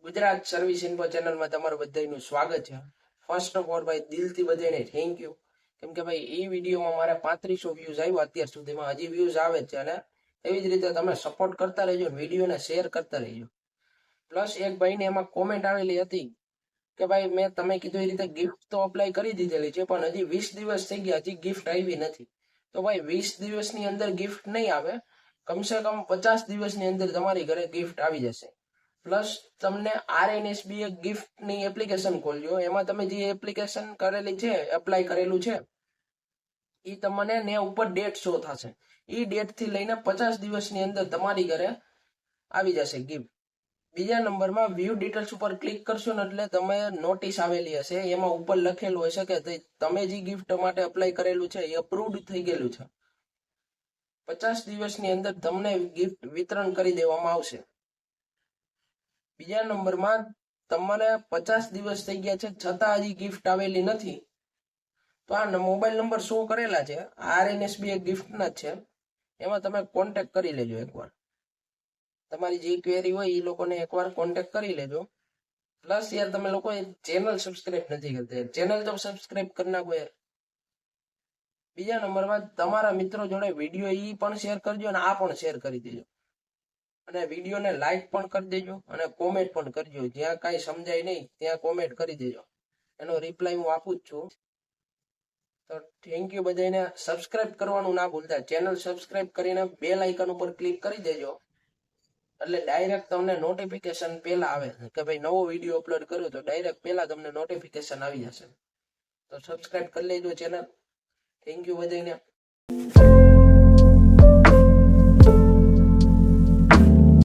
Gujarat service info ચેનલમાં તમારું બધાનું સ્વાગત છે. ફર્સ્ટ ઓફ ઓલ ભાઈ દિલથી બધાને થેન્ક યુ, કેમ કે ભાઈ એ વિડીયોમાં મારે 3500 વ્યૂઝ આવ્યા અત્યાર સુધીમાં, હજી વ્યૂઝ આવે છે. અને એવી જ રીતે તમે સપોર્ટ કરતા રહેજો, વિડીયોને શેર કરતા રહેજો. પ્લસ એક ભાઈને એમાં કોમેન્ટ આવેલી હતી કે ભાઈ મેં તમે કીધું એ રીતે ગિફ્ટ તો અપ્લાય કરી દીધેલી છે, પણ હજી 20 દિવસ થઈ ગયા, હજી ગિફ્ટ આવી નથી. તો ભાઈ 20 દિવસની અંદર ગિફ્ટ નહીં આવે, કમસે કમ 50 દિવસની અંદર તમારી ઘરે ગિફ્ટ આવી જશે. પ્લસ તમને RNSB એક ગિફ્ટની એપ્લિકેશન ખોલજો, એમાં તમે જે એપ્લિકેશન કરેલી છે, એપ્લાય કરેલું છે, એ તમને ને ઉપર ડેટ શો થશે. એ ડેટ થી લઈને 50 દિવસની અંદર તમારી ઘરે આવી જશે ગિફ્ટ. બીજા નંબરમાં વ્યૂ ડિટેલ્સ ઉપર ક્લિક કરશો ને એટલે તમે નોટિસ આવેલી હશે, એમાં ઉપર લખેલું હશે કે તમે જે ગિફ્ટ માટે અપ્લાય કરેલું છે એ અપ્રૂવડ થઈ ગયેલું છે. 50 દિવસની અંદર તમને ગિફ્ટ વિતરણ કરી દેવામાં આવશે. બીજા નંબરમાં તમારે 50 દિવસ થઈ ગયા છે છતાં હજી ગિફ્ટ આવેલી નથી, તો આ મોબાઈલ નંબર શો કરેલા છે RNSB એક ગિફ્ટના જ છે, એમાં તમે કોન્ટેક્ટ કરી લેજો એકવાર. તમારી જે ક્વેરી હોય એ લોકોને એકવાર કોન્ટેક્ટ કરી લેજો. પ્લસ યાર તમે લોકો ચેનલ સબસ્ક્રાઇબ નથી કરતા, ચેનલ તો સબસ્ક્રાઇબ કરી નાખો યાર. બીજા નંબરમાં તમારા મિત્રો જોડે વિડીયો ઈ પણ શેર કરજો અને આ પણ શેર કરી દેજો. અને વિડીયોને લાઈક પણ કરી દેજો અને કોમેન્ટ પણ કરજો. જ્યાં કાંઈ સમજાય નહીં ત્યાં કોમેન્ટ કરી દેજો, એનો રિપ્લાય હું આપું જ છું. તો થેન્ક યુ બધાને. સબસ્ક્રાઇબ કરવાનું ના ભૂલતા, ચેનલ સબસ્ક્રાઇબ કરીને બેલ આઇકન ઉપર ક્લિક કરી દેજો, એટલે ડાયરેક્ટ તમને નોટિફિકેશન પહેલા આવે કે ભાઈ નવો વિડીયો અપલોડ કર્યો, તો ડાયરેક્ટ પહેલા તમને નોટિફિકેશન આવી જશે. તો સબસ્ક્રાઇબ કરી લેજો ચેનલ. થેન્ક યુ બધાને.